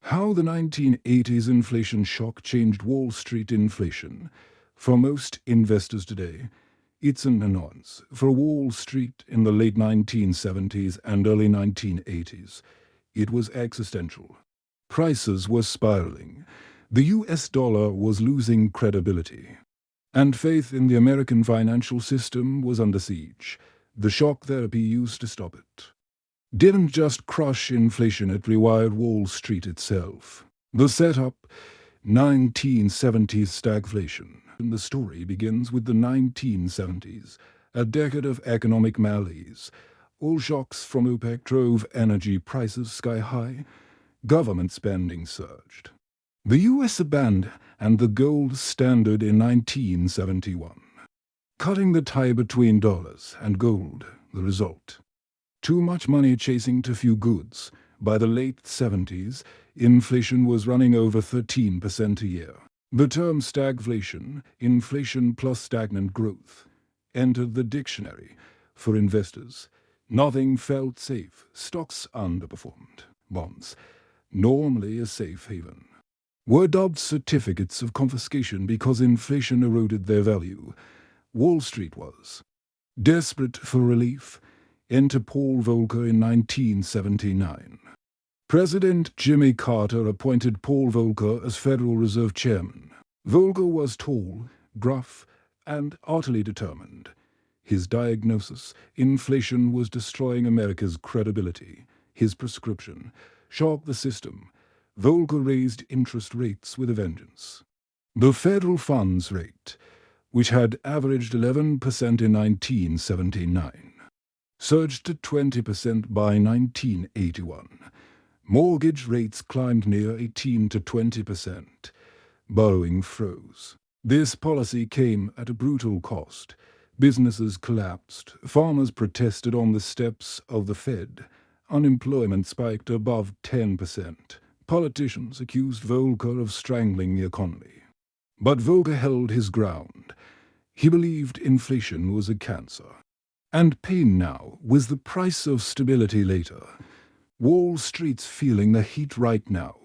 How the 1980s inflation shock changed Wall Street inflation. For most investors today, it's an annoyance. For Wall Street in the late 1970s and early 1980s, it was existential. Prices were spiraling. The US dollar was losing credibility. And faith in the American financial system was under siege. The shock therapy used to stop it didn't just crush inflation, it rewired Wall Street itself. The setup, 1970s stagflation. The story begins with the 1970s, a decade of economic malaise. Oil shocks from OPEC drove energy prices sky high. Government spending surged. The US abandoned and the gold standard in 1971. Cutting the tie between dollars and gold, the result. Too much money chasing too few goods. By the late 70s, inflation was running over 13% a year. The term stagflation, inflation plus stagnant growth, entered the dictionary. For investors, nothing felt safe. Stocks underperformed. Bonds, normally a safe haven, were dubbed certificates of confiscation because inflation eroded their value. Wall Street was desperate for relief. Enter Paul Volcker in 1979. President Jimmy Carter appointed Paul Volcker as Federal Reserve Chairman. Volcker was tall, gruff, and utterly determined. His diagnosis: inflation was destroying America's credibility. His prescription: shock the system. Volcker raised interest rates with a vengeance. The federal funds rate, which had averaged 11% in 1979, surged to 20% by 1981. Mortgage rates climbed near 18 to 20%. Borrowing froze. This policy came at a brutal cost. Businesses collapsed. Farmers protested on the steps of the Fed. Unemployment spiked above 10%. Politicians accused Volcker of strangling the economy. But Volcker held his ground. He believed inflation was a cancer. And pain now was the price of stability later. Wall Street's feeling the heat right now.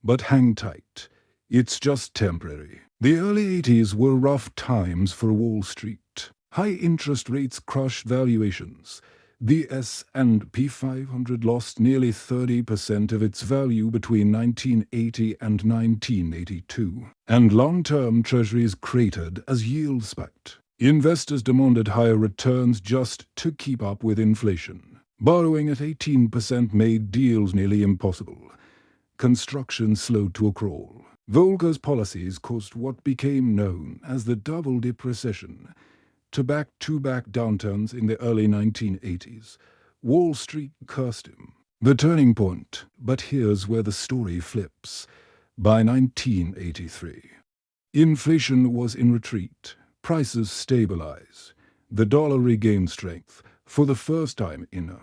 But hang tight. It's just temporary. The early 80s were rough times for Wall Street. High interest rates crushed valuations. The S&P 500 lost nearly 30% of its value between 1980 and 1982. And long-term treasuries cratered as yields spiked. Investors demanded higher returns just to keep up with inflation. Borrowing at 18% made deals nearly impossible. Construction slowed to a crawl. Volcker's policies caused what became known as the double-dip recession. To back-to-back downturns in the early 1980s. Wall Street cursed him. The turning point, but here's where the story flips. By 1983, inflation was in retreat. Prices stabilized. The dollar regained strength. For the first time in a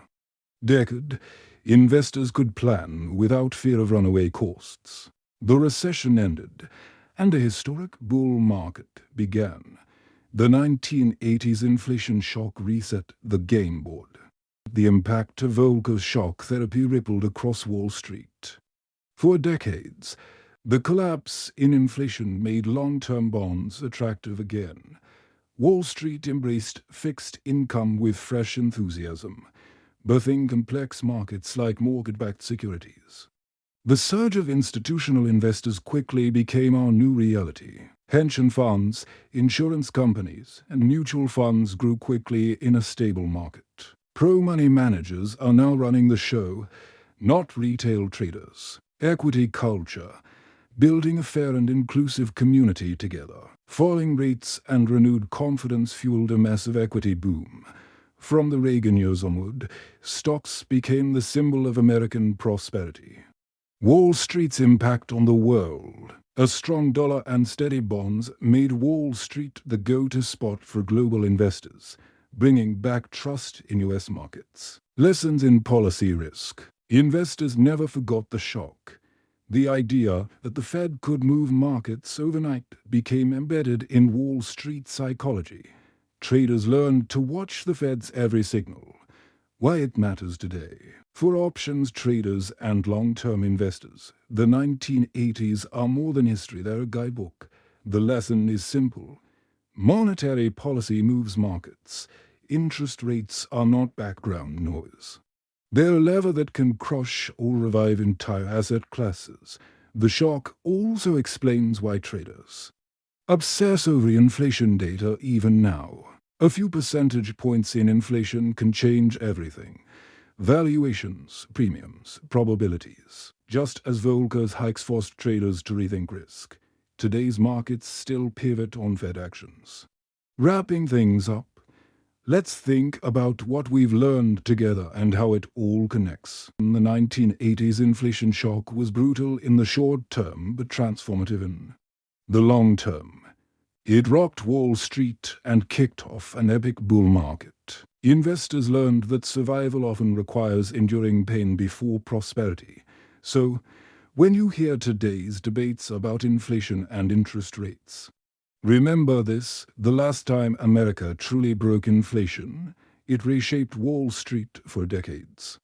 decade, investors could plan without fear of runaway costs. The recession ended, and a historic bull market began. The 1980s inflation shock reset the game board. The impact of Volcker's shock therapy rippled across Wall Street. For decades, the collapse in inflation made long-term bonds attractive again. Wall Street embraced fixed income with fresh enthusiasm, birthing complex markets like mortgage-backed securities. The surge of institutional investors quickly became our new reality. Pension funds, insurance companies, and mutual funds grew quickly in a stable market. Pro-money managers are now running the show, not retail traders. Equity culture, building a fair and inclusive community together. Falling rates and renewed confidence fueled a massive equity boom. From the Reagan years onward, stocks became the symbol of American prosperity. Wall Street's impact on the world. A strong dollar and steady bonds made Wall Street the go-to spot for global investors, bringing back trust in U.S. markets. Lessons in policy risk. Investors never forgot the shock. The idea that the Fed could move markets overnight became embedded in Wall Street psychology. Traders learned to watch the Fed's every signal. Why it matters today. For options traders and long-term investors, the 1980s are more than history, they're a guidebook. The lesson is simple. Monetary policy moves markets. Interest rates are not background noise. They're a lever that can crush or revive entire asset classes. The shock also explains why traders obsess over inflation data even now. A few percentage points in inflation can change everything. Valuations, premiums, probabilities. Just as Volcker's hikes forced traders to rethink risk, today's markets still pivot on Fed actions. Wrapping things up, let's think about what we've learned together and how it all connects. The 1980s inflation shock was brutal in the short term but transformative in the long term. It rocked Wall Street and kicked off an epic bull market. Investors learned that survival often requires enduring pain before prosperity. So, when you hear today's debates about inflation and interest rates, remember this: the last time America truly broke inflation, it reshaped Wall Street for decades.